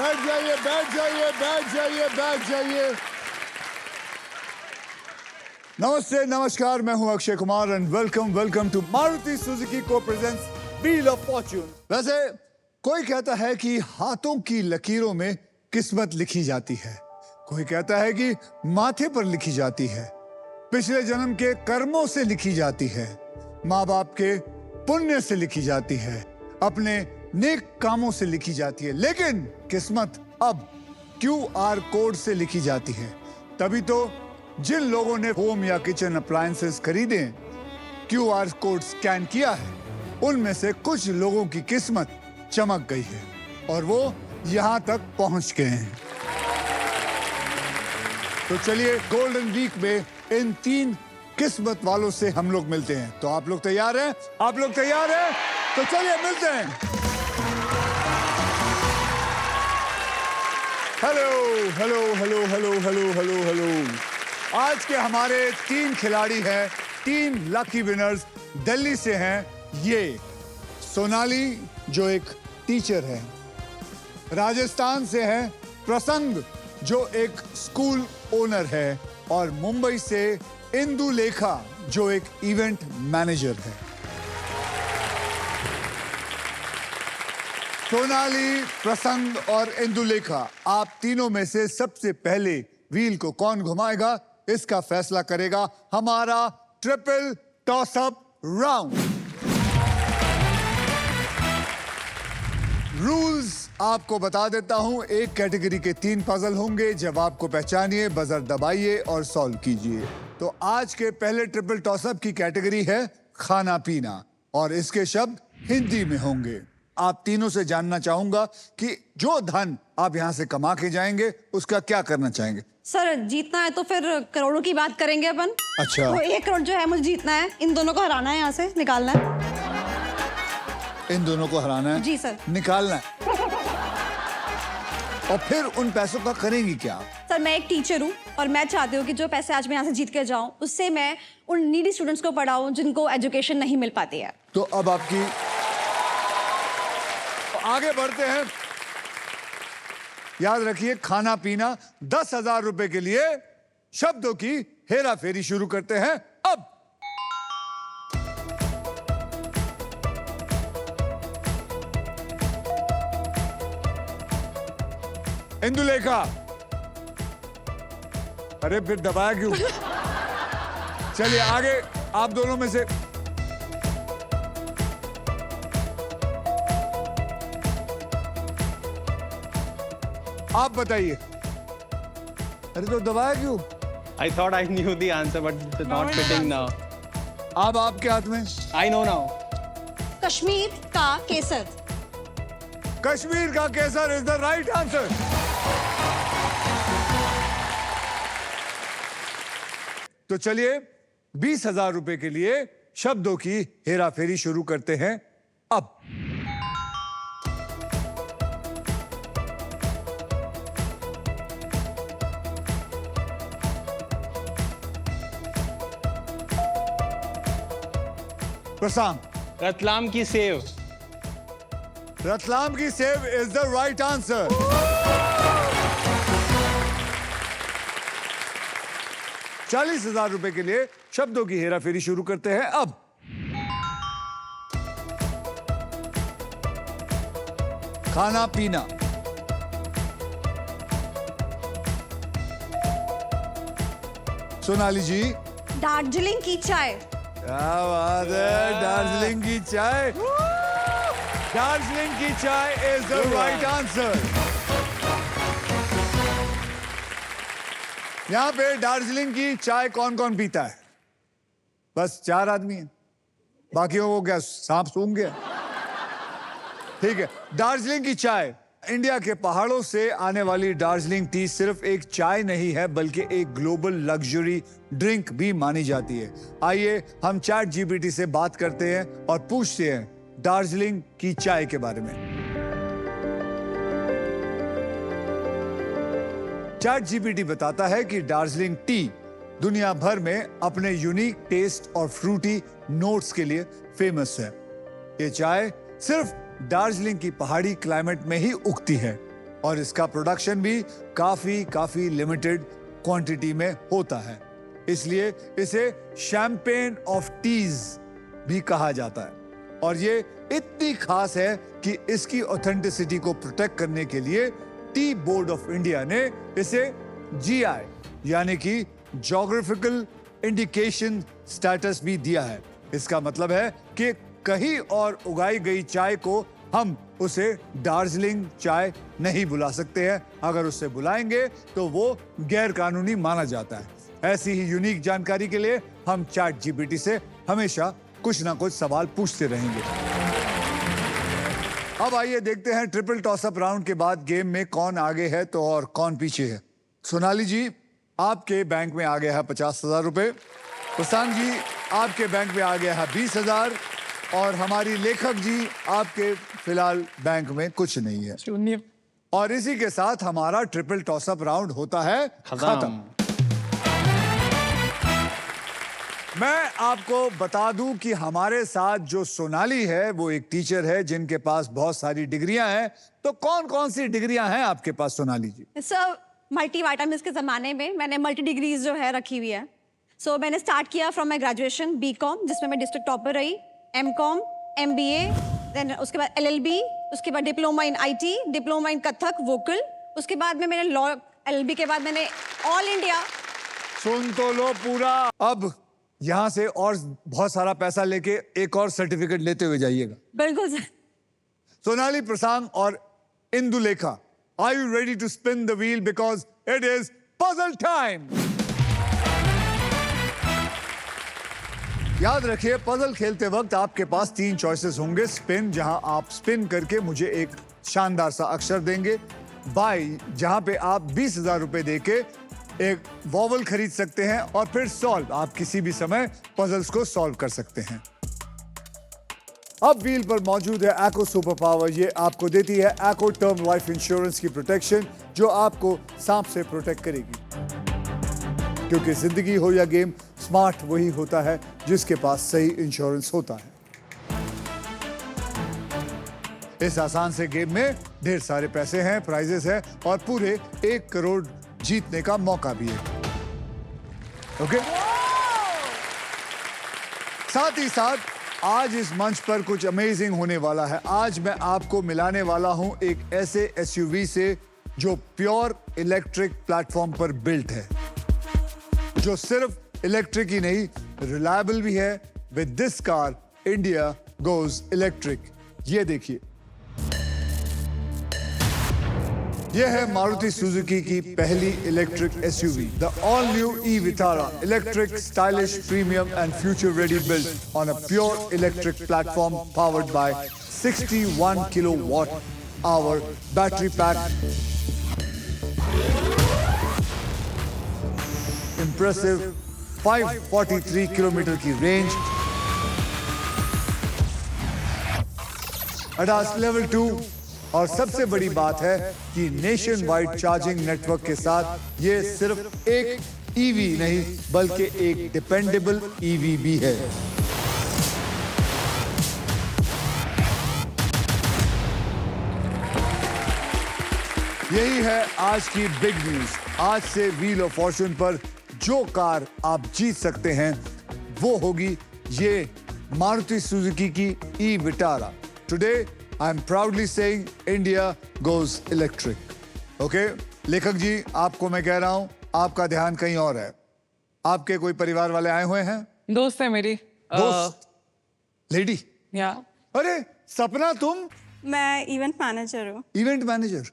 बैठ जाइए, बैठ जाइए, बैठ जाइए, बैठ जाइए। नमस्ते, नमस्कार, मैं हूं Akshay Kumar and welcome to Maruti Suzuki को प्रेजेंट्स व्हील ऑफ फॉर्च्यून। वैसे कोई कहता है कि हाथों की लकीरों में किस्मत लिखी जाती है, कोई कहता है कि माथे पर लिखी जाती है, पिछले जन्म के कर्मों से लिखी जाती है, माँ बाप के पुण्य से लिखी जाती है, अपने नेक कामों से लिखी जाती है, लेकिन किस्मत अब QR कोड से लिखी जाती है। तभी तो जिन लोगों ने होम या किचन अप्लायंसेस खरीदे, QR कोड स्कैन किया है, उनमें से कुछ लोगों की किस्मत चमक गई है और वो यहां तक पहुंच गए हैं। तो चलिए गोल्डन वीक में इन 3 किस्मत वालों से हम लोग मिलते हैं। तो आप लोग तैयार हैं? आप लोग तैयार हैं? तो चलिए मिलते हैं। Hello hello hello hello hello hello hello. आज के हमारे 3 खिलाड़ी हैं, 3 लकी विनर्स दिल्ली से हैं। ये सोनाली जो एक टीचर है, राजस्थान से है प्रसंग जो एक स्कूल ओनर है, और मुंबई से इंदुलेखा जो एक इवेंट मैनेजर है। सोनाली, प्रसंग और इंदुलेखा, आप तीनों में से सबसे पहले व्हील को कौन घुमाएगा, इसका फैसला करेगा हमारा triple toss up round. Rules आपको बता देता हूं। एक कैटेगरी के 3 पजल होंगे, जवाब को पहचानिए, बजर दबाइए और सॉल्व कीजिए। तो आज के पहले ट्रिपल टॉसअप की कैटेगरी है खाना पीना, और इसके शब्द हिंदी में होंगे। आप तीनों से जानना चाहूंगा कि जो धन आप यहां से कमा के जाएंगे उसका क्या करना चाहेंगे। सर जीतना है तो फिर करोड़ों की बात करेंगे अपन। अच्छा, तो 1 करोड़ जो है मुझे जीतना है, इन दोनों को हराना है, यहाँ से निकालना है। इन दोनों को हराना है? जी सर। निकालना है। और फिर उन पैसों का करेंगी क्या? सर मैं एक टीचर हूँ और मैं चाहती हूँ कि जो पैसे आज मैं यहाँ से जीत के जाऊँ, उससे मैं उन नीडी स्टूडेंट्स को पढ़ाऊँ जिनको एजुकेशन नहीं मिल पाती है। तो अब आपकी, आगे बढ़ते हैं। याद रखिए, खाना पीना 10,000 रुपए के लिए शब्दों की हेरा फेरी शुरू करते हैं अब। इंदुलेखा, अरे फिर दबाया क्यों? चलिए आगे, आप दोनों में से आप बताइए। अरे तो दबाया क्यों? I thought I knew the answer, but it's not fitting now. अब आपके हाथ में। I know now. कश्मीर का केसर। कश्मीर का केसर इज द राइट आंसर। तो चलिए 20,000 रुपए के लिए शब्दों की हेरा फेरी शुरू करते हैं अब। प्रशांत, रतलाम की सेव। रतलाम की save is the right answer. ₹40,000 रुपए के लिए शब्दों की हेरा फेरी शुरू करते हैं अब। खाना पीना। सोनाली जी। दार्जिलिंग की चाय। क्या बात है, दार्जिलिंग की चाय। दार्जिलिंग की चाय इज द राइट आंसर। यहाँ पे दार्जिलिंग की चाय कौन कौन पीता है? बस 4 आदमी हैं, बाकियों को क्या सांप सूंघ गया? ठीक है, दार्जिलिंग की चाय। इंडिया के पहाड़ों से आने वाली दार्जिलिंग टी सिर्फ एक चाय नहीं है, बल्कि एक ग्लोबल लग्जरी ड्रिंक भी मानी जाती है। आइए हम चैट जीपीटी से बात करते हैं और पूछते हैं दार्जिलिंग की चाय के बारे में। चैट जीपीटी बताता है कि दार्जिलिंग टी दुनिया भर में अपने यूनिक टेस्ट और फ्रूटी नोट्स के लिए फेमस है। ये चाय सिर्फ दार्जिलिंग की पहाड़ी क्लाइमेट में ही उगती है और इसका प्रोडक्शन भी काफी लिमिटेड क्वांटिटी में होता है, इसलिए इसे शैंपेन ऑफ टीज भी कहा जाता है। और ये इतनी खास है कि इसकी ऑथेंटिसिटी को प्रोटेक्ट करने के लिए टी बोर्ड ऑफ इंडिया ने इसे जीआई यानी कि ज्योग्राफिकल इंडिकेशन स्टेटस भी दिया है। इसका मतलब है कि कहीं और उगाई गई चाय को हम उसे दार्जिलिंग चाय नहीं बुला सकते हैं। अगर उससे बुलाएंगे तो वो गैर कानूनी माना जाता है। ऐसी ही यूनिक जानकारी के लिए हम चैट जीपीटी से हमेशा कुछ ना कुछ सवाल पूछते रहेंगे। अब आइए देखते हैं ट्रिपल टॉसअप राउंड के बाद गेम में कौन आगे है तो और कौन पीछे है। सोनाली जी, आपके बैंक में आ गया है 50,000 रुपए। प्रशांत जी, आपके बैंक में आ गया है 20,000 और हमारी लेखक जी, आपके फिलहाल बैंक में कुछ नहीं है, शून्य। और इसी के साथ हमारा ट्रिपल टॉसअप राउंड होता है खत्म। मैं आपको बता दूं कि हमारे साथ जो सोनाली है वो एक टीचर है जिनके पास बहुत सारी डिग्रियां हैं। तो कौन कौन सी डिग्रियां हैं आपके पास Sonali ji? Sir, multi vitamins के ज़माने में मैंने मल्टी डिग्रीज जो है रखी हुई है। सो मैंने स्टार्ट किया फ्रॉम माई ग्रेजुएशन बीकॉम, जिसमें मैं डिस्ट्रिक्ट टॉपर रही, एमकॉम, एमबीए, देन उसके बाद एलएलबी, उसके बाद diploma in IT, diploma in Kathak vocal, उसके बाद में मैंने लॉ, एलएलबी के बाद मैंने ऑल इंडिया। सुन तो लो पूरा। अब यहां से और बहुत सारा पैसा लेके एक और सर्टिफिकेट लेते हुए जाइएगा। बिल्कुल सर। सोनाली, प्रशांत और Indulekha, are you ready to spin the wheel because it is puzzle time? याद रखिए, पजल खेलते वक्त आपके पास 3 चॉइसेस होंगे। स्पिन, जहां आप स्पिन करके मुझे एक शानदार सा अक्षर देंगे। बाई, जहां पे आप 20,000 रुपए देके एक वॉवल खरीद सकते हैं। और फिर सॉल्व, आप किसी भी समय पजल्स को सॉल्व कर सकते हैं। अब व्हील पर मौजूद है एको सुपर पावर। ये आपको देती है एको टर्म लाइफ इंश्योरेंस की प्रोटेक्शन, जो आपको सांप से प्रोटेक्ट करेगी। क्योंकि जिंदगी हो या गेम, स्मार्ट वही होता है जिसके पास सही इंश्योरेंस होता है। इस आसान से गेम में ढेर सारे पैसे हैं, प्राइजेस हैं और पूरे 1 करोड़ जीतने का मौका भी है। ओके? साथ ही साथ आज इस मंच पर कुछ अमेजिंग होने वाला है। आज मैं आपको मिलाने वाला हूं एक ऐसे एसयूवी से जो प्योर इलेक्ट्रिक प्लेटफॉर्म पर बिल्ट है, जो सिर्फ इलेक्ट्रिक ही नहीं, रिलायबल भी है। With this car India goes electric. ये देखिए, यह है मारुति सुजुकी की पहली electric SUV, the all new E Vitara, electric, stylish, premium and future ready, built on a pure electric platform powered by 61 kilowatt hour battery pack, impressive 543 kilometre की range, ADAS level 2, और सबसे बड़ी बात है कि nation wide charging network के साथ ये सिर्फ एक ईवी नहीं बल्कि एक डिपेंडेबल ईवी भी है। यही है आज की बिग न्यूज। आज से व्हील ऑफ फॉर्च्यून पर जो कार आप जीत सकते हैं वो होगी ये मारुति सुजुकी की e Vitara. Today I am proudly saying India goes electric. Okay? लेखक जी, आपको मैं कह रहा हूं, आपका ध्यान कहीं और है। आपके कोई परिवार वाले आए हुए हैं? दोस्त है मेरी। दोस्त? लेडी? या। अरे सपना, तुम? मैं इवेंट मैनेजर हूँ। Event manager?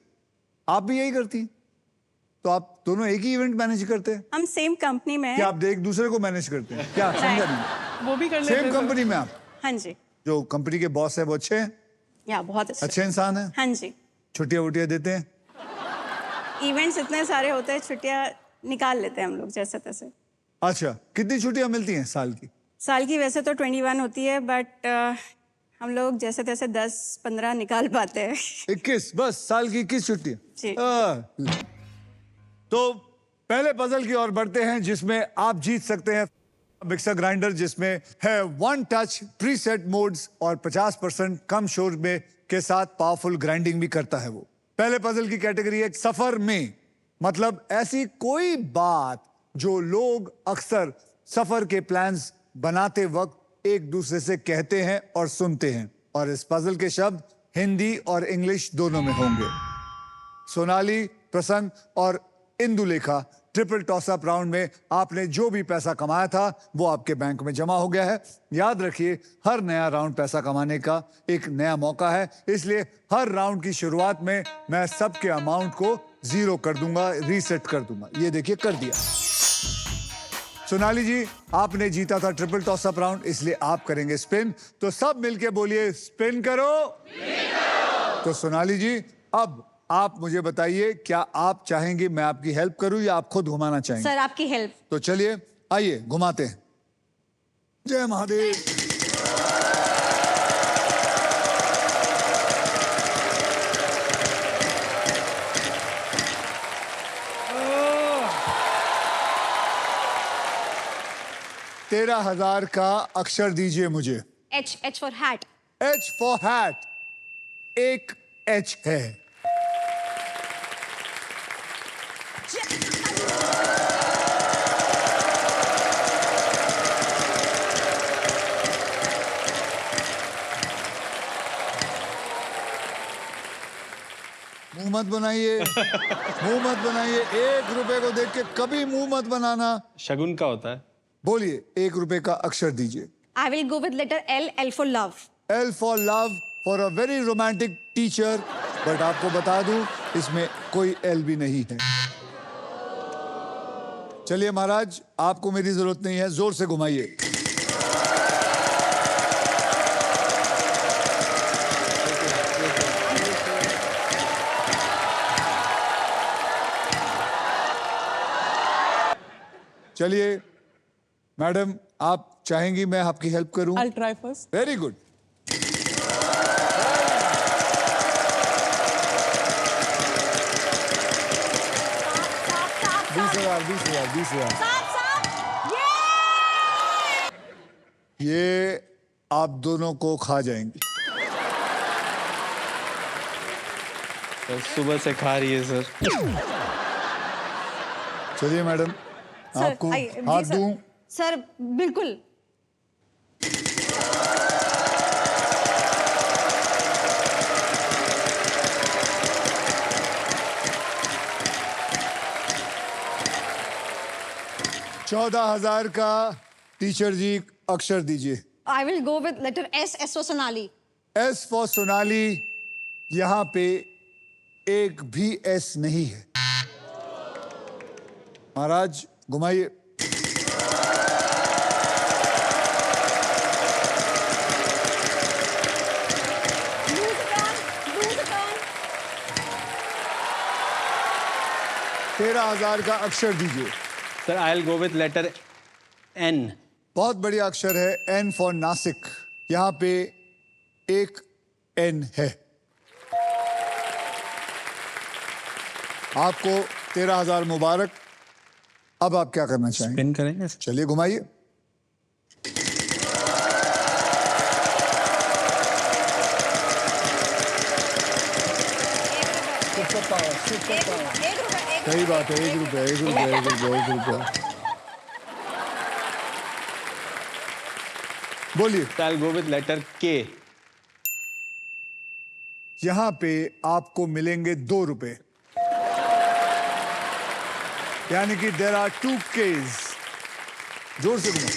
आप भी यही करती हैं? तो आप दोनों एक ही इवेंट मैनेज करते हैं? हम सेम कंपनी में क्या हैं। आप एक दूसरे को मैनेज करते हैं? क्या समझा नहीं? वो भी कर लेते सेम हैं। कंपनी में आप? हाँ जी। जो कंपनी के बॉस है वो अच्छे हैं? या बहुत अच्छे इंसान हैं? हाँ जी। छुट्टियां वुट्टियां देते हैं? इवेंट्स इतने सारे होते हैं, छुट्टियाँ निकाल लेते हैं हम लोग जैसे तैसे। अच्छा, कितनी छुट्टियां मिलती हैं साल की? साल की वैसे तो 21 होती है, बट हम लोग जैसे तैसे 10-15 निकाल पाते हैं। 21? बस साल की 21 छुट्टियां? जी। तो पहले पजल की ओर बढ़ते हैं जिसमें आप जीत सकते हैं मिक्सर ग्राइंडर, जिसमें है 1 टच प्रीसेट मोड्स और 50% कम शोर में के साथ पावरफुल ग्राइंडिंग भी करता है वो। पहले पजल की कैटेगरी है सफर में, मतलब ऐसी कोई बात जो लोग अक्सर सफर के प्लान्स बनाते वक्त एक दूसरे से कहते हैं और सुनते हैं। और इस पजल के शब्द हिंदी और इंग्लिश दोनों में होंगे। सोनाली, प्रसन्न और Indulekha, triple toss up round में आपने जो भी पैसा कमाया था वो आपके बैंक में जमा हो गया है। याद रखिए, हर नया राउंड पैसा कमाने का एक नया मौका है, इसलिए हर राउंड की शुरुआत में मैं सबके अमाउंट को 0 कर दूंगा, रीसेट कर दूंगा। ये देखिए, कर दिया। सोनाली जी, आपने जीता था ट्रिपल टॉस अप राउंड, इसलिए आप करेंगे स्पिन। तो सब मिलके बोलिए, स्पिन करो। तो सोनाली जी, अब आप मुझे बताइए, क्या आप चाहेंगे मैं आपकी हेल्प करूं या आप खुद घुमाना चाहेंगे? सर आपकी हेल्प। तो चलिए, आइए घुमाते हैं। जय महादेव। तेरह 13,000 का अक्षर दीजिए मुझे। H for hat. H for hat, एक H है। मुंह मत बनाइए, मुंह मत बनाइए। 1 रुपए को देख के कभी मुंह मत बनाना। शगुन का होता है। बोलिए, 1 रुपए का अक्षर दीजिए। I will go with letter L. L for love. L for love, for a very romantic teacher. But आपको बता दूं, इसमें कोई L भी नहीं है। चलिए महाराज, आपको मेरी जरूरत नहीं है, जोर से घुमाइए। चलिए मैडम, आप चाहेंगी मैं आपकी हेल्प करूं? I'll try first. Very good. बीस हजार। ये आप दोनों को खा जाएंगी। सर सुबह से खा रही है सर। चलिए मैडम, सर, आपको आइए, जी हाथ सर। दूं? सर बिल्कुल। चौदह 14,000 का टीचर जी अक्षर दीजिए। I will go with letter S. S for Sonali. S for Sonali, यहां पे एक भी एस नहीं है। महाराज घुमाइए। Lose a turn. Lose a turn. 13,000 का अक्षर दीजिए। Sir I will go with letter N. बहुत बढ़िया अक्षर है, एन फॉर नासिक। यहां पे एक एन है। आपको 13,000 मुबारक। अब आप क्या करना चाहेंगे? स्पिन करेंगे सर? चलिए घुमाइए। एक रुपए। सही बात है, 1 रुपया, 1 रुपया, 1 रुपया, 1 रुपया। बोलिए। I will go with letter K. यहां पे आपको मिलेंगे 2 रुपए, यानी कि देर आर 2 Ks। जोर से घुमाओ।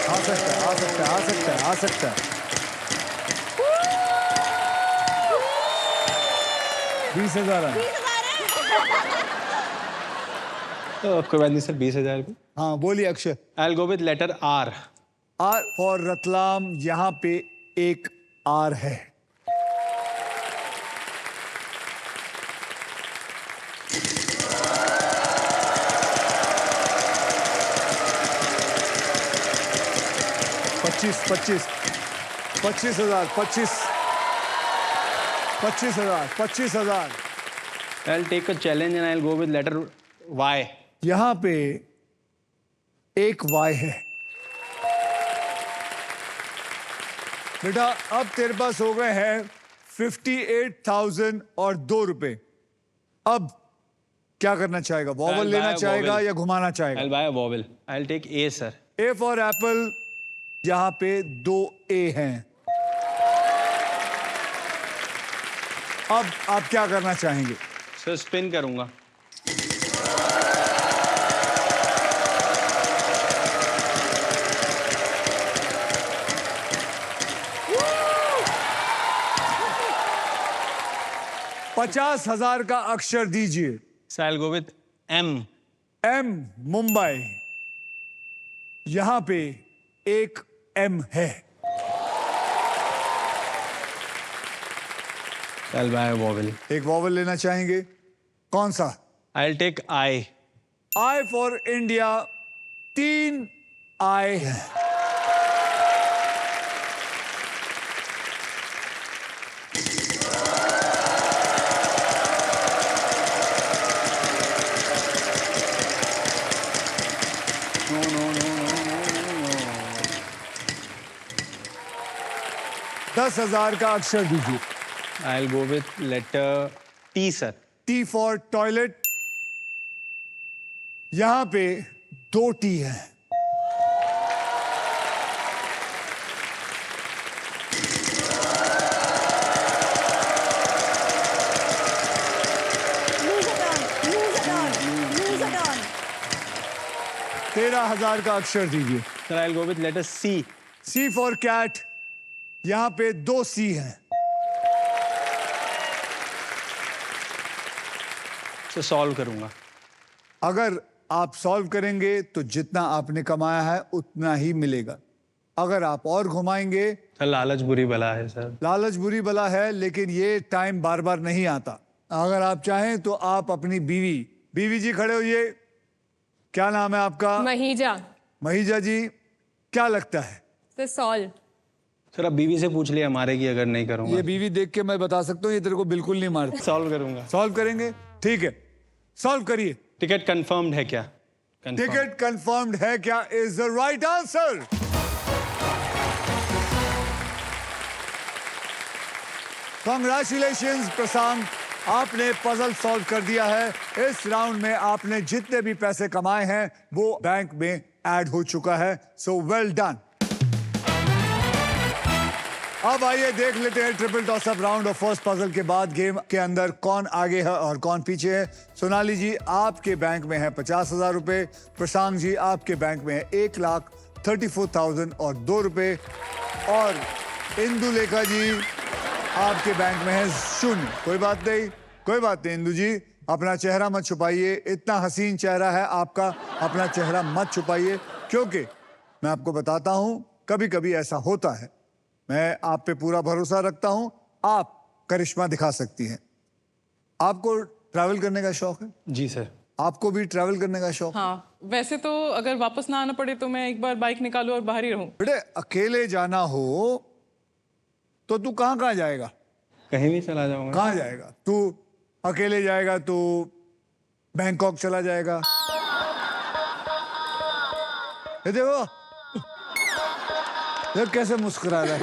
आ सकता है, आ सकता है, आ सकता है, आ सकता है। 20,000 है। तो कोई बात नहीं सर, 20,000 को। हाँ बोलिए Akshay. I will go with letter R. R for Ratlam, यहां पे एक आर है। पच्चीस 25,000। I will take a challenge and I will go with letter Y. यहां पे एक वाई है। बेटा अब तेरे पास हो गए हैं 58,000 और 2 रुपए। अब क्या करना चाहेगा? वॉवल I'll लेना buy a चाहेगा vowel. या घुमाना चाहेगा? I'll buy a vowel. I'll take A, sir. A for Apple, यहां पे 2 ए हैं। अब आप क्या करना चाहेंगे? Sir, spin करूंगा। पचास हजार का अक्षर दीजिए। So I'll go with M. M Mumbai, यहां पे एक एम है। I'll buy a vowel. एक वॉवल लेना चाहेंगे? कौन सा? I'll take I. I for India, 3 आई है। No, no, no, no, no, no. 10,000 का अक्षर दीजिए। I'll go with letter T, sir. T for toilet, यहां पे 2 टी है। Lose it on. Lose it on. Lose it on. 13,000 का अक्षर दीजिए। Sir, I'll go with letter C. C for cat, यहां पे 2 सी हैं। So solve करूंगा। अगर आप सॉल्व करेंगे तो जितना आपने कमाया है उतना ही मिलेगा। अगर आप और घुमाएंगे, सर लालच बुरी बला है सर। लालच बुरी बला है, लेकिन ये टाइम बार बार नहीं आता। अगर आप चाहें तो आप अपनी बीवी जी खड़े होइए। क्या नाम है आपका? महीजा। महीजा जी, क्या लगता है? तो सॉल्व। सर अब बीवी से पूछ लिया मारेगी अगर नहीं करूंगा। ये बीवी देख के मैं बता सकता हूँ ये तेरे को बिल्कुल नहीं मारती। सॉल्व करूंगा। सॉल्व करेंगे? ठीक है, सॉल्व करिए। टिकट कंफर्म्ड है क्या? टिकट कंफर्म्ड है क्या is the right answer. Congratulations Prashant, आपने पजल सॉल्व कर दिया है। इस राउंड में आपने जितने भी पैसे कमाए हैं वो बैंक में ऐड हो चुका है। So well done. अब आइए देख लेते हैं ट्रिपल टॉस अप राउंड और फर्स्ट पजल के बाद गेम के अंदर कौन आगे है और कौन पीछे है। सोनाली जी आपके बैंक में है 50,000 रुपए, प्रशांत जी आपके बैंक में है 1,34,000 और 2 रुपए, और इंदुलेखा जी आपके बैंक में है 0। कोई बात नहीं, कोई बात नहीं। इंदु जी अपना चेहरा मत छुपाइए, इतना हसीन चेहरा है आपका, अपना चेहरा मत छुपाइए, क्योंकि मैं आपको बताता हूं कभी कभी ऐसा होता है। मैं आप पे पूरा भरोसा रखता हूं, आप करिश्मा दिखा सकती हैं। आपको ट्रैवल करने का शौक है? जी सर। आपको भी ट्रैवल करने का शौक? हाँ, वैसे तो अगर वापस ना आना पड़े तो मैं एक बार बाइक निकालूं और बाहर ही रहूं। बेटे अकेले जाना हो तो तू कहाँ जाएगा? कहीं भी चला जाऊंगा। कहाँ जाएगा तू? अकेले जाएगा तो बैंकॉक चला जाएगा। ये देखो ये कैसे मुस्कुरा रहा है।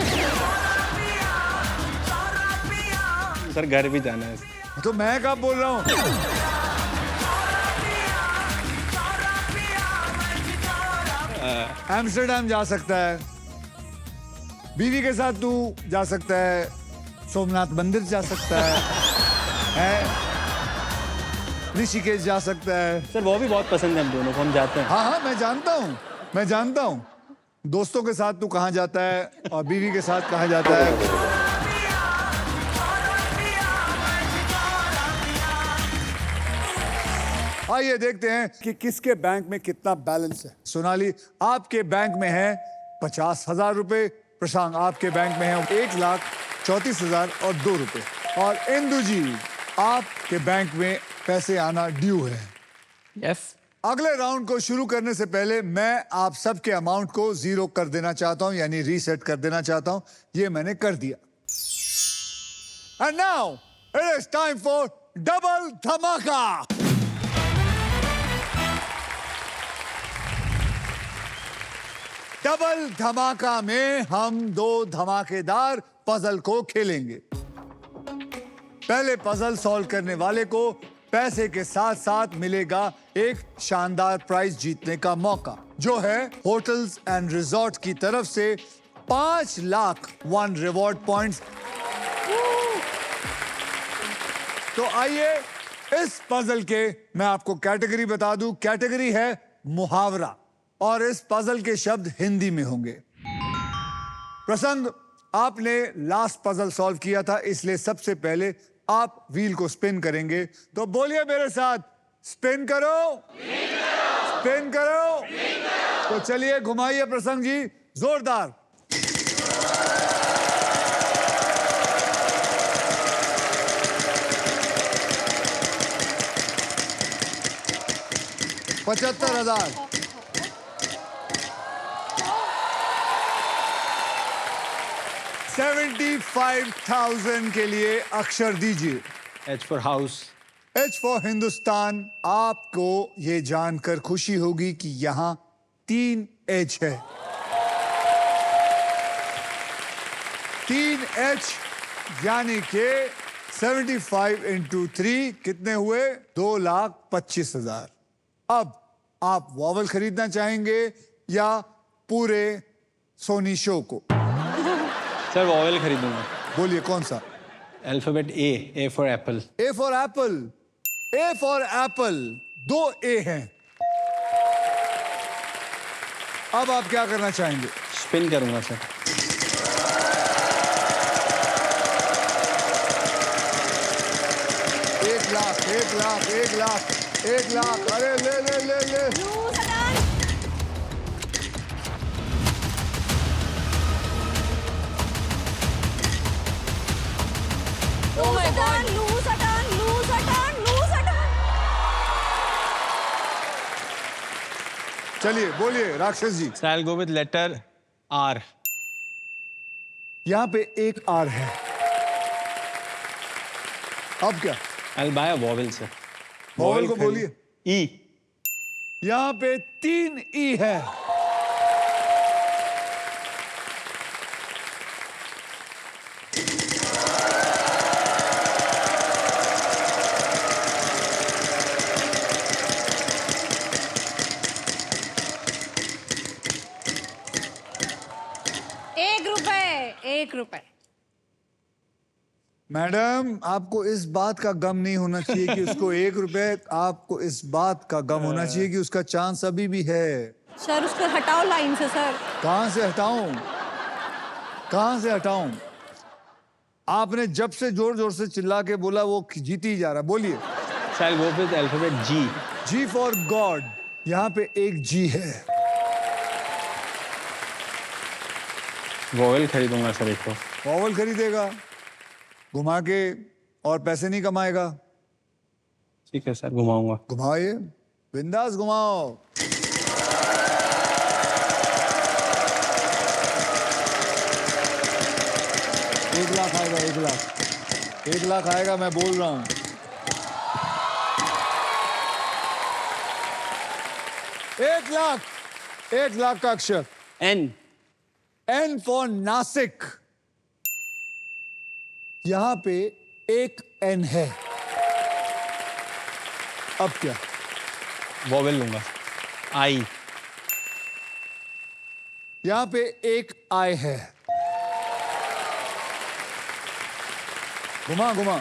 सर घर भी जाना है। तो मैं कब बोल रहा हूँ? एम्स्टरडेम जा सकता है, बीवी के साथ तू जा सकता है, सोमनाथ मंदिर जा सकता है, ऋषिकेश जा सकता है। सर वो भी बहुत पसंद है हम दोनों को, हम जाते हैं। हाँ हाँ मैं जानता हूँ। दोस्तों के साथ तू कहाँ जाता है और बीवी के साथ कहाँ जाता है? आइए देखते हैं कि किसके बैंक में कितना बैलेंस है। सोनाली आपके बैंक में है 50,000 रुपए, प्रशांत आपके बैंक में है 1,34,000 और 2 रुपए, और इंदु जी आपके बैंक में पैसे आना ड्यू है। यस। अगले राउंड को शुरू करने से पहले मैं आप सबके अमाउंट को 0 कर देना चाहता हूं, यानी रीसेट कर देना चाहता हूं। ये मैंने कर दिया। And now it is time for double धमाका। डबल धमाका में हम 2 धमाकेदार पजल को खेलेंगे। पहले पजल सॉल्व करने वाले को पैसे के साथ साथ मिलेगा एक शानदार प्राइज जीतने का मौका, जो है होटल्स एंड रिजॉर्ट की तरफ से 5 लाख 1 रिवॉर्ड पॉइंट्स। तो आइए इस पजल के मैं आपको कैटेगरी बता दूं। कैटेगरी है मुहावरा और इस पजल के शब्द हिंदी में होंगे। प्रसंग, आपने लास्ट पजल सॉल्व किया था, इसलिए सबसे पहले आप व्हील को स्पिन करेंगे। तो बोलिए मेरे साथ, स्पिन करो, स्पिन करो। तो चलिए घुमाइए प्रसंग जी, जोरदार। $75,000। 75,000 के लिए अक्षर दीजिए। H for house. H for Hindustan. आपको ये जानकर खुशी होगी कि यहाँ 3 H है। 3 H यानी कि 75 इंटू 3 कितने हुए? 2,25,000। अब आप वॉवल खरीदना चाहेंगे या पूरे सोनी शो को? सर वॉवेल खरीदूंगा। बोलिए कौन सा? Alphabet A for apple. A for apple. A for apple. 2 A हैं। अब आप क्या करना चाहेंगे? स्पिन करूंगा सर। एक लाख। अरे ले। Oh my God! Lose a turn. चलिए बोलिए राक्षस जी। So I'll go with letter R. यहाँ पे एक R है। अब क्या? I'll buy a vowel sir. Vowel को बोलिए। E. यहाँ पे 3 E है। ₹1। मैडम, आपको इस बात का गम नहीं होना चाहिए कि उसको ₹1, आपको इस बात का गम होना चाहिए कि उसका चांस अभी भी है। सर उसको हटाओ लाइन से सर। कहां से हटाऊं? आपने जब से जोर जोर से चिल्ला के बोला वो जीती ही जा रहा। बोलिए। So I'll go with alphabet G. G for God. यहाँ पे एक G है। वॉवेल खरीदूंगा सर एक को। वॉवल खरीदेगा, घुमा के, और पैसे नहीं कमाएगा। ठीक है सर, घुमाऊंगा। घुमाइए, बिंदास घुमाओ। एक लाख आएगा, 1 लाख। 1 लाख आएगा, मैं बोल रहा हूं। एक लाख का अक्षर N. N for Nashik. यहां पे एक N है। अब क्या? वॉवेल लूंगा। I. यहां पे एक I है। घुमा। 1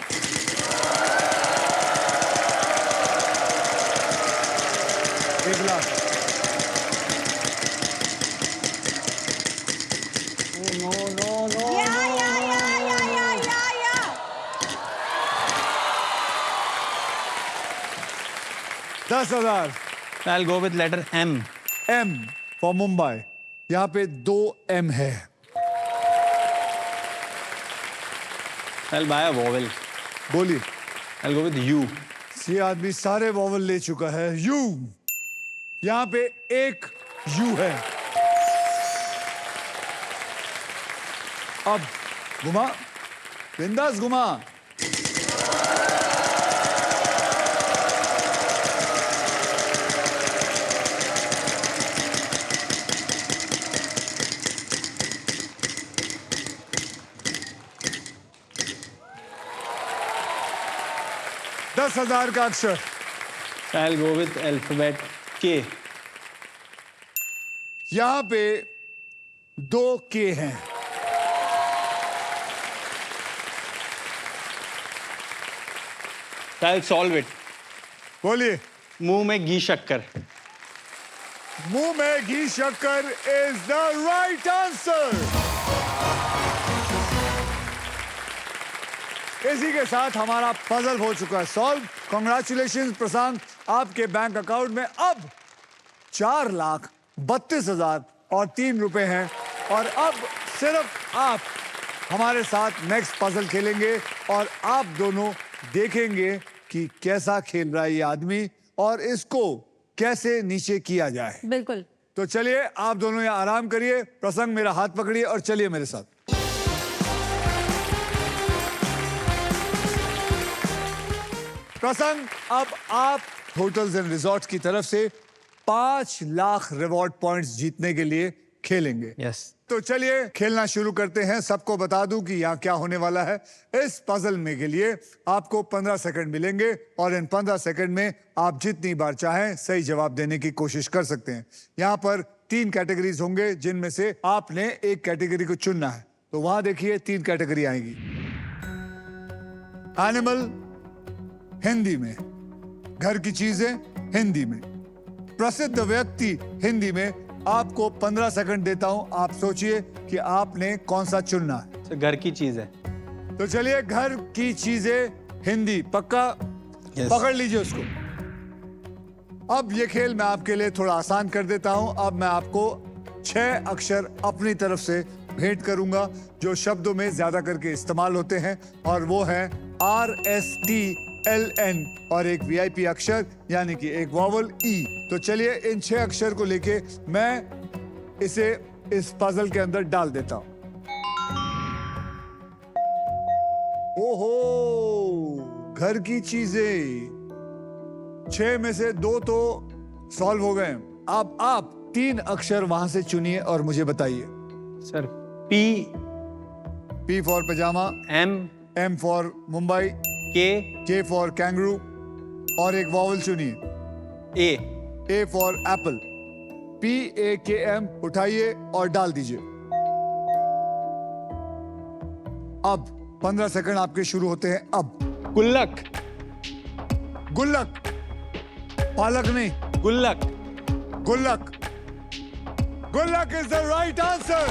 लाख। नो। या। 10,000। I'll go with letter M. M for Mumbai. यहाँ पे 2 M है। I'll buy a vowel. बोलिए। I'll go with U. ये आदमी सारे वॉवल ले चुका है। U। यहाँ पे एक U है। अब घुमा, बिंदास घुमा। 10,000 का अक्षर। I'll go with alphabet K. यहां पे 2 के हैं। I'll solve it. बोलिए। मुंह में घी शक्कर। मुंह में घी शक्कर इज द राइट आंसर। इसी के साथ हमारा पजल हो चुका है सॉल्व। कॉन्ग्रेचुलेशन प्रशांत, आपके बैंक अकाउंट में अब 4,32,003 रुपए हैं। और अब सिर्फ आप हमारे साथ नेक्स्ट पजल खेलेंगे और आप दोनों देखेंगे कि कैसा खेल रहा है ये आदमी और इसको कैसे नीचे किया जाए। बिल्कुल। तो चलिए आप दोनों यहाँ आराम करिए। प्रसंग मेरा हाथ पकड़िए और चलिए मेरे साथ। प्रसंग, अब आप होटल्स एंड रिजॉर्ट्स की तरफ से 5 लाख रिवॉर्ड पॉइंट्स जीतने के लिए खेलेंगे। Yes. तो चलिए खेलना शुरू करते हैं। सबको बता दूं कि यहाँ क्या होने वाला है। इस पजल में के लिए आपको 15 सेकंड मिलेंगे और इन 15 सेकंड में आप जितनी बार चाहें सही जवाब देने की कोशिश कर सकते हैं। यहाँ पर 3 कैटेगरीज होंगे जिनमें से आपने एक कैटेगरी को चुनना है। तो वहां देखिए 3 कैटेगरी आएंगी। एनिमल हिंदी में, घर की चीजें हिंदी में, प्रसिद्ध व्यक्ति हिंदी में। आपको 15 सेकंड देता हूं, आप सोचिए कि आपने कौन सा चुनना है। So, घर की चीज है। तो चलिए, घर की चीजें हिंदी पक्का। Yes. पकड़ लीजिए उसको। अब ये खेल मैं आपके लिए थोड़ा आसान कर देता हूं। अब मैं आपको 6 अक्षर अपनी तरफ से भेंट करूंगा जो शब्दों में ज्यादा करके इस्तेमाल होते हैं और वो है RSTLN और एक VIP अक्षर यानी कि एक वॉवल E। तो चलिए इन 6 अक्षर को लेके मैं इसे इस पजल के अंदर डाल देता हूं। ओहो, घर की चीजें 6 में से 2 तो सॉल्व हो गए। अब आप 3 अक्षर वहां से चुनिए और मुझे बताइए। Sir P for pyjama, M for Mumbai, K for kangaroo और एक वॉवल चुनिए। A for Apple. PAKM उठाइए और डाल दीजिए। अब 15 सेकंड आपके शुरू होते हैं। अब गुल्लक। गुल्लक, पालक नहीं, गुल्लक। गुल्लक। गुल्लक is the right answer.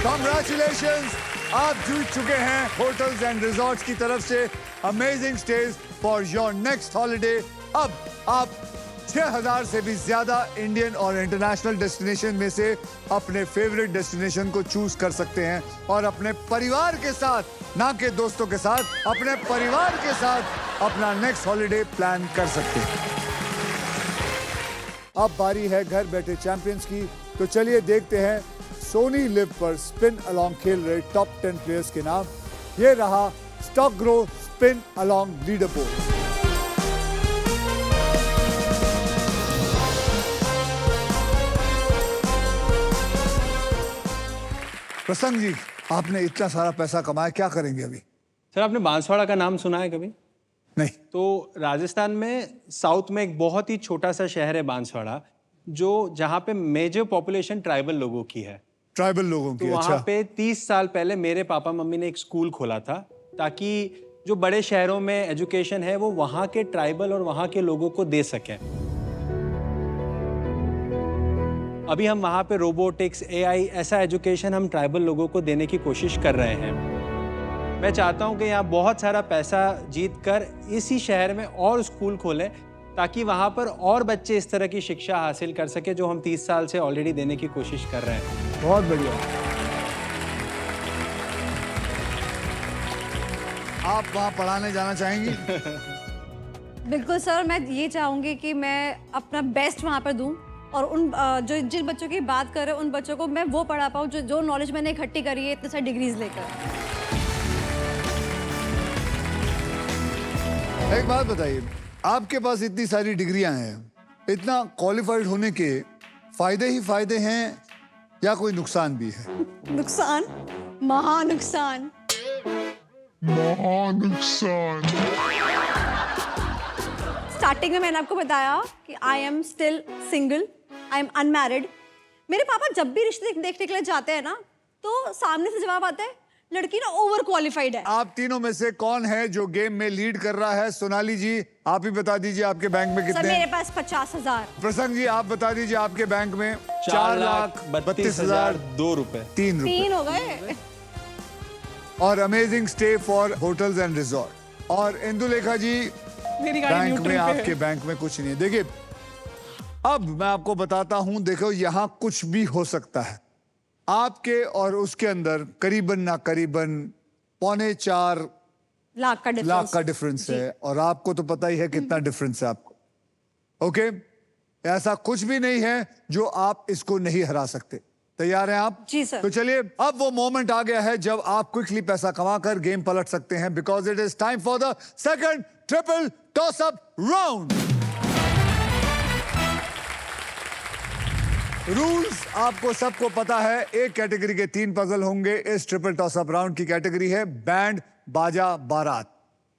Congratulations! आप जीत चुके हैं होटल्स एंड रिजॉर्ट्स की तरफ से amazing stage for your next holiday. अब आप 6,000 से भी ज्यादा इंडियन और इंटरनेशनल डेस्टिनेशन में से अपने फेवरेट डेस्टिनेशन को चूज कर सकते हैं और अपने परिवार के साथ, ना कि दोस्तों के साथ, अपने परिवार के साथ अपना नेक्स्ट हॉलिडे प्लान कर सकते हैं। अब बारी है घर बैठे चैंपियंस की। तो चलिए देखते हैं सोनी लिव पर स्पिन अलोंग खेल रहे टॉप 10 प्लेयर्स के नाम। ये रहा stock grow spin along leader board. प्रसंग जी, आपने इतना सारा पैसा कमाया, क्या करेंगे अभी? सर आपने बांसवाड़ा का नाम सुना है कभी? नहीं। तो राजस्थान में साउथ में एक बहुत ही छोटा सा शहर है बांसवाड़ा, जो जहाँ पे मेजर पॉपुलेशन ट्राइबल लोगों की है। ट्राइबल लोगों की? तो अच्छा। वहाँ पे 30 साल पहले मेरे पापा मम्मी ने एक स्कूल खोला था ताकि जो बड़े शहरों में एजुकेशन है वो वहाँ के ट्राइबल और वहाँ के लोगों को दे सकें। अभी हम वहाँ पे रोबोटिक्स, AI ऐसा एजुकेशन हम ट्राइबल लोगों को देने की कोशिश कर रहे हैं। मैं चाहता हूँ कि यहाँ बहुत सारा पैसा जीत कर इसी शहर में और स्कूल खोलें ताकि वहाँ पर और बच्चे इस तरह की शिक्षा हासिल कर सके जो हम 30 साल से ऑलरेडी देने की कोशिश कर रहे हैं। बहुत बढ़िया। आप वहाँ पढ़ाने जाना चाहेंगी? बिल्कुल सर, मैं ये चाहूँगी कि मैं अपना बेस्ट वहाँ पर दूँ और उन जिन बच्चों की बात कर रहे हैं उन बच्चों को मैं वो पढ़ा पाऊँ जो नॉलेज मैंने इकट्ठी करी है इतने सारे डिग्रीज लेकर। एक बात बताइए, आपके पास इतनी सारी डिग्रियां हैं, इतना क्वालिफाइड होने के फायदे ही फायदे हैं या कोई नुकसान भी है? नुकसान? महा नुकसान। स्टार्टिंग में मैंने आपको बताया कि I am still single, I am unmarried. मेरे पापा जब भी रिश्ते देखने के लिए जाते हैं ना, तो सामने से जवाब आता है लड़की ना ओवर क्वालिफाइड है। आप तीनों में से कौन है जो गेम में लीड कर रहा है? सोनाली जी आप ही बता दीजिए आपके बैंक में सर कितने मेरे हैं? पास 50,000। प्रसंग जी आप बता दीजिए आपके बैंक में 4,32,002 3 रुपए। 3 हो गए। और amazing stay for hotels and resort. और इंदुलेखा जी मेरी गाड़ी बैंक में न्यूट्रल पे आपके है। बैंक में कुछ नहीं है। देखिए अब मैं आपको बताता हूं, देखो यहां कुछ भी हो सकता है। आपके और उसके अंदर करीबन ना करीबन 4.25 लाख का लाख का डिफरेंस है, और आपको तो पता ही है कितना डिफरेंस है आपको। ओके, ऐसा कुछ भी नहीं है जो आप इसको नहीं हरा सकते। तैयार हैं आप? जी सर। तो चलिए अब वो मोमेंट आ गया है जब आप क्विकली पैसा कमाकर गेम पलट सकते हैं, because it is time for the second triple toss up round. Rules आपको सबको पता है। एक कैटेगरी के 3 पजल होंगे। इस ट्रिपल टॉस अप राउंड की कैटेगरी है बैंड बाजा बारात।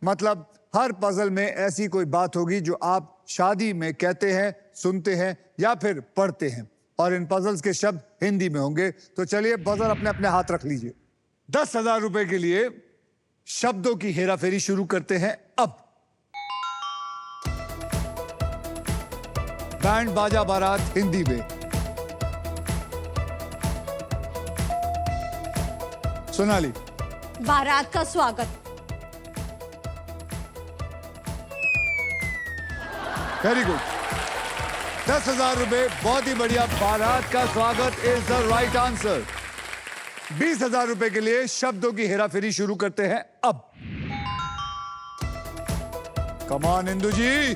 मतलब हर पजल में ऐसी कोई बात होगी जो आप शादी में कहते हैं, सुनते हैं या फिर पढ़ते हैं, और इन पजल्स के शब्द हिंदी में होंगे। तो चलिए बजर अपने अपने हाथ रख लीजिए। 10,000 रुपए के लिए शब्दों की हेराफेरी शुरू करते हैं अब। बैंड बाजा बारात हिंदी में। सोनाली। बारात का स्वागत। Very good. 10,000 रुपए, बहुत ही बढ़िया। बारात का स्वागत इज द राइट आंसर। 20,000 रुपए के लिए शब्दों की हेराफेरी शुरू करते हैं अब। कमान इंदु जी।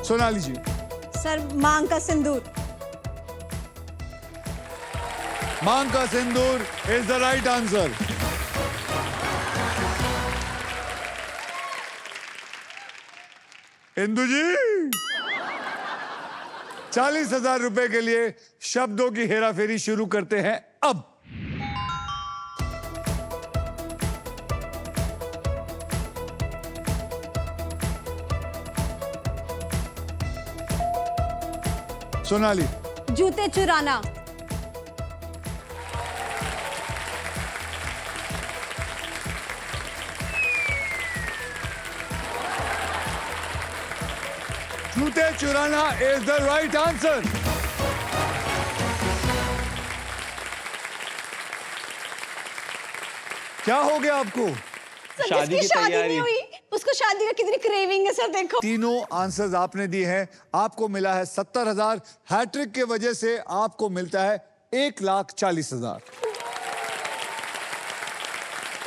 सोनाली जी। सर मांग का सिंदूर। मांग का सिंदूर is the right answer. Indu ji 40,000 रुपए के लिए शब्दों की हेराफेरी शुरू करते हैं अब। सोनाली। जूते चुराना। जूते चुराना इज द राइट आंसर। क्या हो गया आपको? सर शादी जिसकी की शादी तैयारी। नहीं हुई उसको शादी का कितनी क्रेविंग है सर, देखो। तीनों आंसर्स आपने दिए हैं। आपको मिला है 70,000। हैट्रिक के वजह से आपको मिलता है 1,40,000।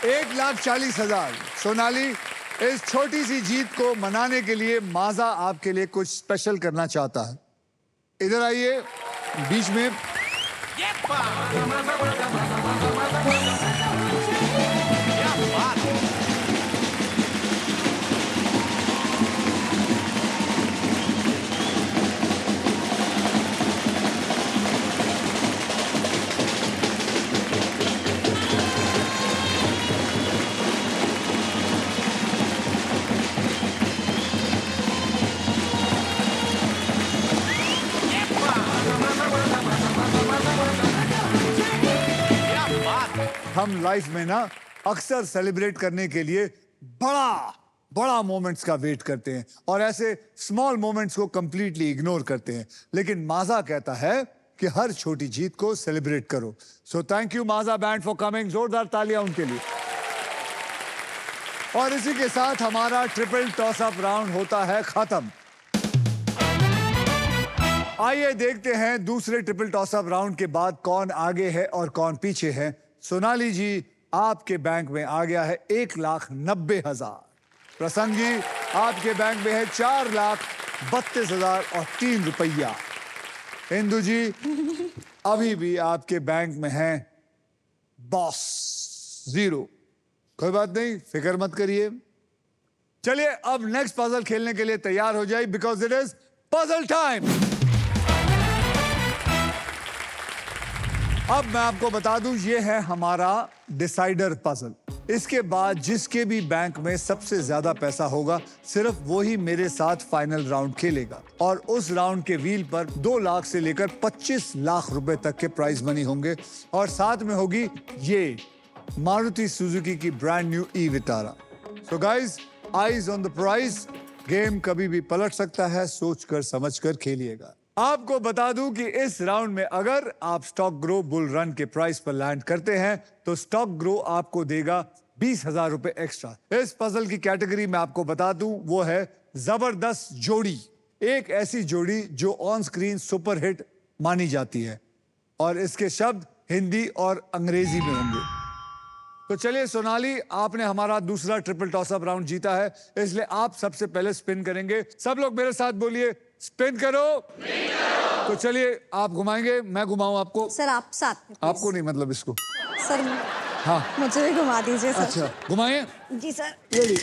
1,40,000। सोनाली इस छोटी सी जीत को मनाने के लिए माजा आपके लिए कुछ स्पेशल करना चाहता है। इधर आइए बीच में। हम लाइफ में ना अक्सर सेलिब्रेट करने के लिए बड़ा बड़ा मोमेंट्स का वेट करते हैं, और ऐसे स्मॉल मोमेंट्स को कंप्लीटली इग्नोर करते हैं। लेकिन माजा कहता है कि हर छोटी जीत को सेलिब्रेट करो। So thank you Maaza band for coming. जोरदार तालियां उनके लिए। और इसी के साथ हमारा ट्रिपल टॉस अप राउंड होता है खत्म। आइए देखते हैं दूसरे ट्रिपल टॉस अप राउंड के बाद कौन आगे है और कौन पीछे है। सोनाली जी आपके बैंक में आ गया है 1,90,000। प्रसन्न जी आपके बैंक में है 4,32,000 और 3 रुपया। इंदु जी अभी भी आपके बैंक में है बॉस 0। कोई बात नहीं, फिक्र मत करिए। चलिए अब नेक्स्ट पजल खेलने के लिए तैयार हो जाइए because it is puzzle time. अब मैं आपको बता दूं ये है हमारा डिसाइडर पजल। इसके बाद जिसके भी बैंक में सबसे ज्यादा पैसा होगा सिर्फ वो ही मेरे साथ फाइनल राउंड खेलेगा और उस राउंड के व्हील पर 2 लाख से लेकर 25 लाख रुपए तक के प्राइज मनी होंगे और साथ में होगी ये मारुति सुजुकी की brand new E Vitara. So guys, eyes on the prize. Game कभी भी पलट सकता है, सोचकर समझकर खेलिएगा। आपको बता दूं कि इस राउंड में अगर आप स्टॉक ग्रो बुल रन के प्राइस पर लैंड करते हैं तो स्टॉक ग्रो आपको देगा 20,000 रुपए एक्स्ट्रा। इस पजल की कैटेगरी में आपको बता दूं वो है जबरदस्त जोड़ी। एक ऐसी जोड़ी जो ऑन स्क्रीन सुपर हिट मानी जाती है और इसके शब्द हिंदी और अंग्रेजी में होंगे। तो चलिए सोनाली, आपने हमारा दूसरा ट्रिपल टॉस अप राउंड जीता है, इसलिए आप सबसे पहले स्पिन करेंगे। सब लोग मेरे साथ बोलिए, स्पिन करो। तो चलिए आप घुमाएंगे, मैं घुमाऊं आपको? सर आप साथ में please। आपको नहीं, मतलब इसको। सर हाँ मुझे भी घुमा दीजिए सर। अच्छा घुमाएं। जी सर। रेडी।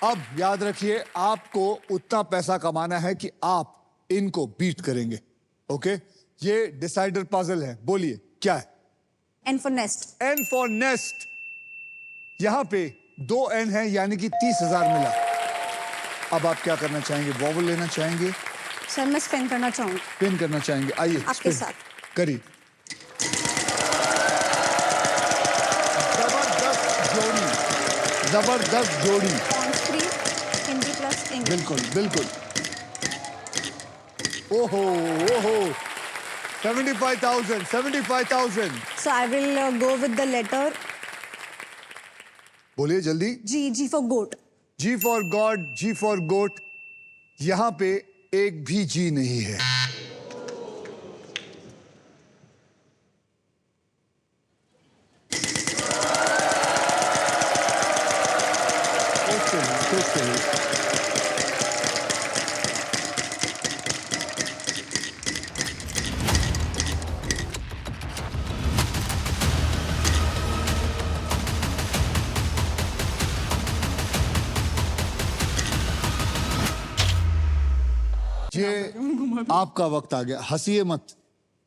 अब याद रखिए आपको उतना पैसा कमाना है कि आप इनको बीट करेंगे। ओके, ये डिसाइडर पजल है। बोलिए क्या है? N for nest. N for nest. यहां पे 2 एन है यानी कि 30,000 मिला। अब आप क्या करना चाहेंगे? वॉवल लेना चाहेंगे? सर मैं स्पेन करना चाहूंगी। पिन करना चाहेंगे? आइए आपके spin साथ। करिए। जबरदस्त जोड़ी, जबरदस्त जोड़ी। On screen Hindi plus English. बिल्कुल बिल्कुल। ओहो ओहो, 75,000, 75,000। So I will go with the letter बोलिए जल्दी। G. G for goat. G for god, G for goat. यहां पे एक भी जी नहीं है। सोचते हैं। ये आपका वक्त आ गया, हंसिए मत।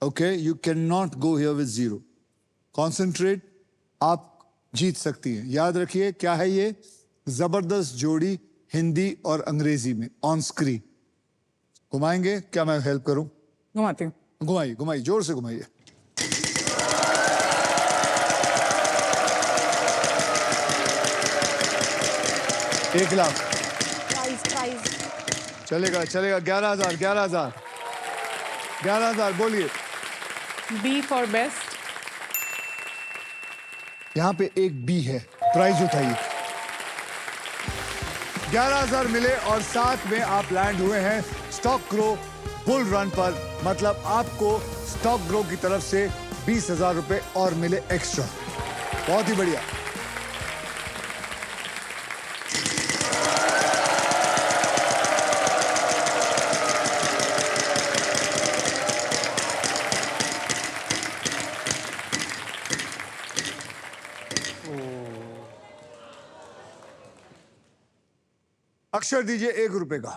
Okay, you can not go here with 0। Concentrate, आप जीत सकती हैं। याद रखिए क्या है ये? जबरदस्त जोड़ी हिंदी और अंग्रेजी में ऑन स्क्रीन। घुमाएंगे क्या? मैं हेल्प करूं? घुमाती हूँ। घुमाइए घुमाइए, जोर से घुमाइए। एक लाख प्राइस चलेगा चलेगा। 11,000, 11,000, 11,000। बोलिए। B for best. यहां पे एक बी है। प्राइस उठाइए। 11,000 मिले और साथ में आप लैंड हुए हैं स्टॉक ग्रो बुल रन पर। मतलब आपको स्टॉक ग्रो की तरफ से 20,000 रुपए और मिले एक्स्ट्रा। बहुत ही बढ़िया। अक्षर दीजिए 1 रुपए का।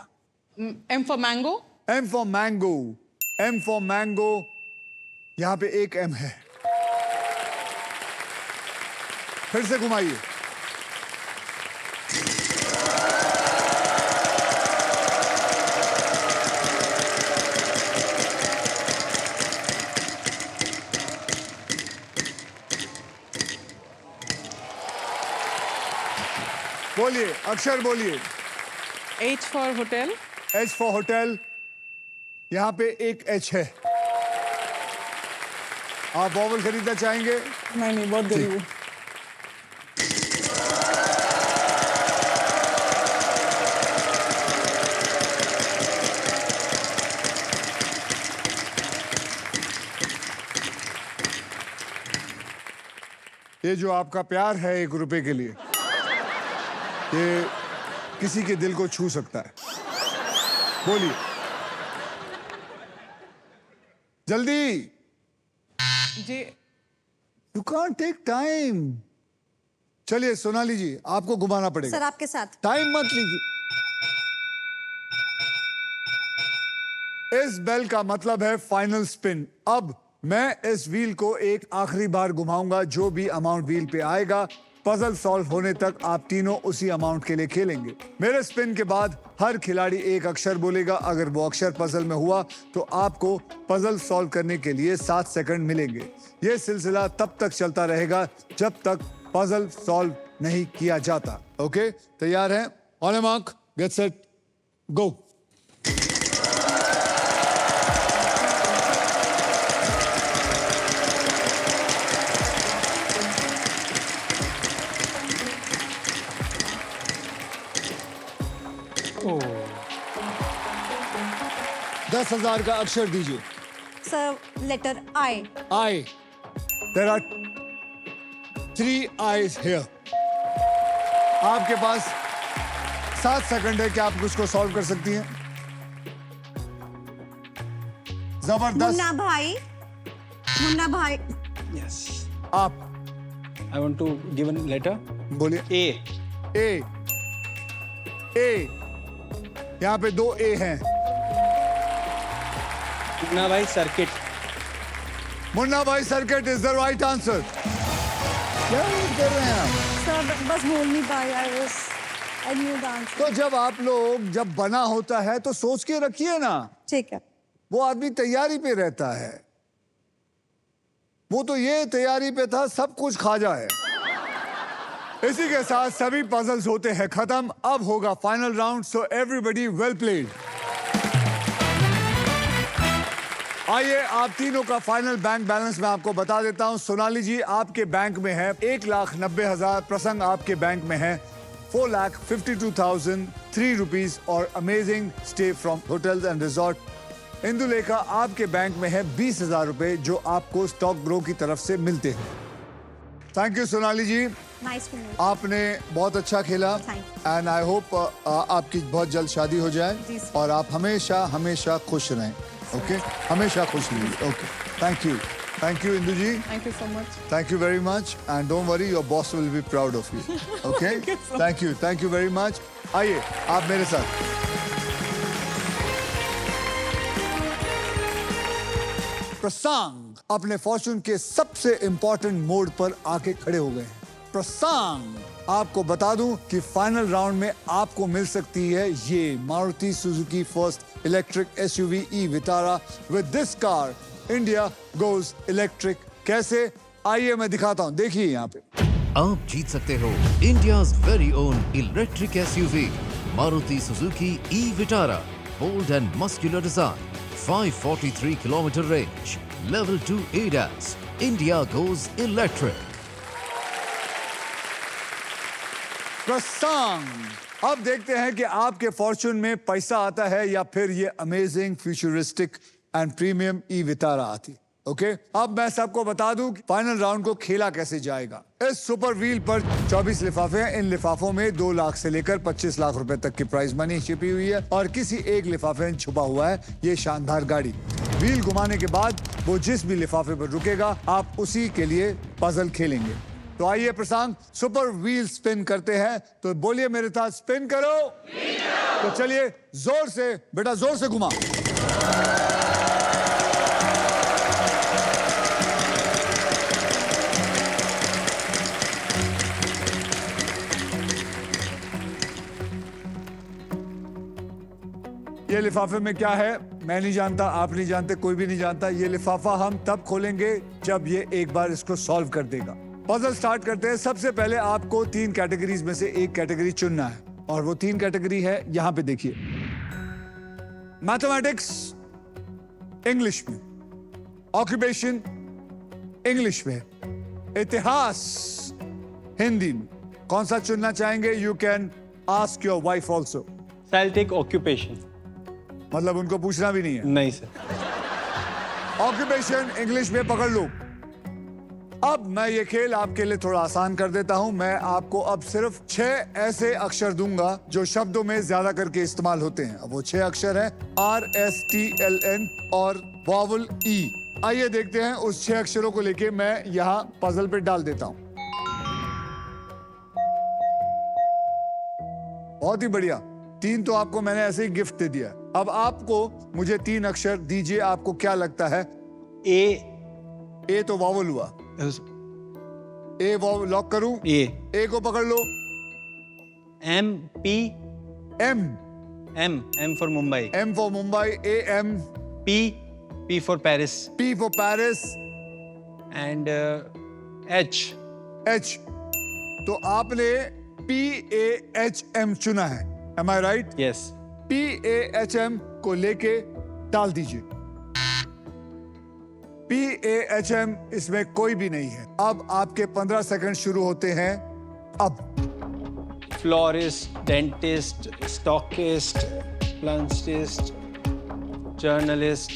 M for mango. M for mango. M for mango. यहां पे एक एम है। फिर से घुमाइए। बोलिए अक्षर, बोलिए। H for hotel. H for hotel. यहां पे एक एच है। आप वॉवल खरीदना चाहेंगे? नहीं बहुत गरीब हूँ। ये जो आपका प्यार है 1 रुपए के लिए, ये किसी के दिल को छू सकता है। बोलिए। जल्दी, जी यू कांट टेक टाइम। चलिए सोनाली जी, आपको घुमाना पड़ेगा। सर आपके साथ। टाइम मत लीजिए। इस बेल का मतलब है फाइनल स्पिन। अब मैं इस व्हील को एक आखिरी बार घुमाऊंगा। जो भी अमाउंट व्हील पे आएगा, पजल सॉल्व होने तक आप तीनों उसी अमाउंट के लिए खेलेंगे। मेरे स्पिन के बाद हर खिलाड़ी एक अक्षर बोलेगा। अगर वो अक्षर पजल में हुआ तो आपको पजल सॉल्व करने के लिए 7 सेकंड मिलेंगे। ये सिलसिला तब तक चलता रहेगा जब तक पजल सॉल्व नहीं किया जाता। ओके, तैयार हैं? On a mark, get set, go. Oh, 10,000 का अक्षर दीजिए। Sir letter I. I. There are 3 eyes here. आपके पास 7 सेकंड है कि आप उसको सॉल्व कर सकती हैं। जबरदस्त। मुन्ना भाई, मुन्ना भाई। यस। आप I want to give an letter. बोलिए। ए। ए। ए। यहाँ पे 2 ए हैं। Munna Bhai Circuit. Munna Bhai Circuit is the right answer. क्या कर रहे हैं आप? सर बस बोल नहीं पाई। I knew the answer. तो जब आप लोग जब बना होता है तो सोच के रखिए ना। ठीक है। वो आदमी तैयारी पे रहता है। वो तो ये तैयारी पे था सब कुछ खा जाए। इसी के साथ सभी पजल्स होते हैं खत्म। अब होगा final round, so everybody well played. आइए आप तीनों का फाइनल बैंक बैलेंस मैं आपको बता देता हूं। सोनाली जी आपके बैंक में है 1,90,000। प्रसंग आपके बैंक में है 4,52,003 रुपीज और amazing stay from hotels and resort. Indulekha आपके बैंक में है 20,000 रुपए जो आपको स्टॉक ग्रो की तरफ से मिलते हैं। Thank you Sonali ji, nice to meet. आपने बहुत अच्छा खेला Thank एंड आई होप आपकी बहुत जल्द शादी हो जाए जी सर। और आप हमेशा हमेशा खुश रहें। ओके, हमेशा खुश रहिए। Okay, thank you Indu ji, thank you so much. Thank you very much and don't worry, your boss will be proud of you. Okay, thank you very much. आइए आप मेरे साथ। प्रसंग अपने फॉर्चून के सबसे इंपॉर्टेंट मोड पर आके खड़े हो गए हैं। प्रसंग आपको बता दूं कि फाइनल राउंड में आपको मिल सकती है ये Maruti Suzuki first electric SUV e Vitara. With this car India goes electric. कैसे, आइए मैं दिखाता हूं, देखिए यहाँ पे। आप जीत सकते हो India's very own electric SUV Maruti Suzuki E Vitara. Bold and muscular design, 543 kilometre range, level 2 ADAS, India goes electric. प्रसंग अब देखते हैं कि आपके फॉर्चून में पैसा आता है या फिर ये amazing futuristic and premium e Vitara आती। ओके, अब मैं सबको बता दूं कि फाइनल राउंड को खेला कैसे जाएगा। इस सुपर व्हील पर 24 लिफाफे हैं। इन लिफाफों में 2 लाख से लेकर 25 लाख रुपए तक की प्राइज मनी छिपी हुई है और किसी एक लिफाफे में छुपा हुआ है ये शानदार गाड़ी। व्हील घुमाने के बाद वो जिस भी लिफाफे पर रुकेगा आप उसी के लिए पजल खेलेंगे। तो आइए प्रशांत सुपर व्हील स्पिन करते हैं। तो बोलिए मेरे साथ, स्पिन करो। तो चलिए जोर से बेटा, जोर से घुमा। ये लिफाफे में क्या है मैं नहीं जानता, आप नहीं जानते, कोई भी नहीं जानता। ये लिफाफा हम तब खोलेंगे जब ये एक बार इसको सॉल्व कर देगा। पजल स्टार्ट करते हैं। सबसे पहले आपको 3 कैटेगरीज में से एक कैटेगरी चुनना है और वो 3 कैटेगरी है यहाँ पे देखिए। मैथमेटिक्स इंग्लिश में, ऑक्यूपेशन इंग्लिश में, इतिहास हिंदी में। कौन सा चुनना चाहेंगे? You can ask your wife also. Celtic occupation. मतलब उनको पूछना भी नहीं है? नहीं सर। ऑक्यूपेशन इंग्लिश में पकड़ लो। अब मैं ये खेल आपके लिए थोड़ा आसान कर देता हूं। मैं आपको अब सिर्फ 6 ऐसे अक्षर दूंगा जो शब्दों में ज्यादा करके इस्तेमाल होते हैं। अब वो 6 अक्षर हैं RSTLN और वॉवल E। आइए देखते हैं उस 6 अक्षरों को लेके मैं यहाँ पजल पे डाल देता हूं। बहुत ही बढ़िया, 3 तो आपको मैंने ऐसे ही गिफ्ट दे दिया। अब आपको मुझे 3 अक्षर दीजिए। आपको क्या लगता है? ए तो वॉवल हुआ। ए वॉवल लॉक करूं? ए को पकड़ लो। MP M for Mumbai. M for Mumbai, AM, P for Paris. P for Paris, And H. H। तो आपने PAHM चुना है। Am I right? Yes. PAHM को लेके डाल दीजिए। PAHM इसमें कोई भी नहीं है। अब आपके 15 सेकंड शुरू होते हैं अब। Florist, dentist, stockist, plantist, journalist,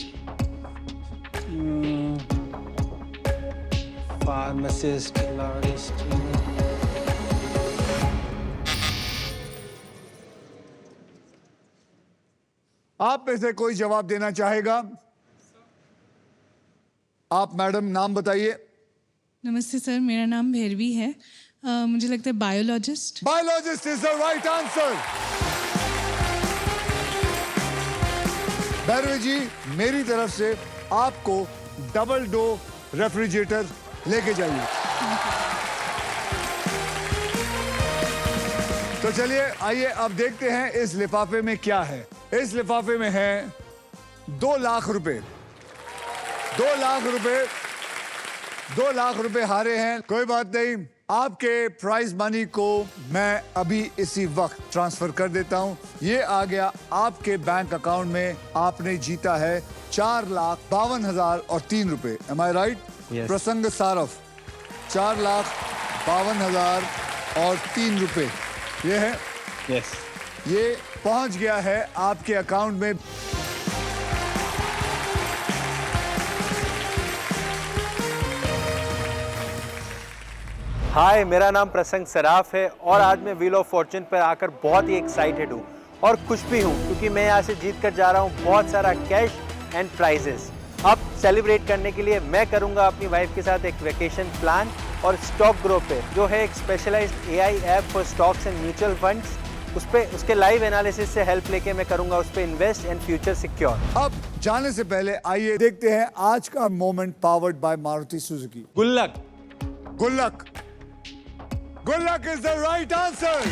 pharmacist, florist. आप में से कोई जवाब देना चाहेगा? आप मैडम नाम बताइए। नमस्ते सर, मेरा नाम भैरवी है। मुझे लगता है biologist. Biologist is the right answer. Bhairavi ji, मेरी तरफ से आपको डबल डोर रेफ्रिजरेटर लेके जाइए। तो चलिए आइए अब देखते हैं इस लिफाफे में क्या है। इस लिफाफे में है 2 लाख रुपए। 2 लाख रुपए, 2 लाख रुपए हारे हैं। कोई बात नहीं, आपके प्राइज मनी को मैं अभी इसी वक्त ट्रांसफर कर देता हूं। ये आ गया आपके बैंक अकाउंट में। आपने जीता है 4,52,003 रुपए। एम आई राइट? Yes. प्रसंग सारफ 4,52,003 रुपए ये है। Yes. ये पहुंच गया है आपके अकाउंट में। हाय, मेरा नाम प्रसंग सराफ है और आज मैं व्हील ऑफ फॉर्चून पर आकर बहुत ही एक्साइटेड हूँ और खुश भी हूँ क्योंकि मैं यहाँ से जीत कर जा रहा हूँ बहुत सारा कैश एंड प्राइजेस। अब सेलिब्रेट करने के लिए मैं करूँगा अपनी वाइफ के साथ एक वेकेशन प्लान और स्टॉक ग्रो पे, जो है एक specialised AI app for stocks and mutual funds. उसके लाइव एनालिसिस से हेल्प लेके मैं करूँगा उस पर इन्वेस्ट एंड फ्यूचर सिक्योर। अब जाने से पहले आइए देखते हैं आज का moment powered by Maruti Suzuki. गुल्लक। गुल्लक। गुल्लक इज द राइट आंसर।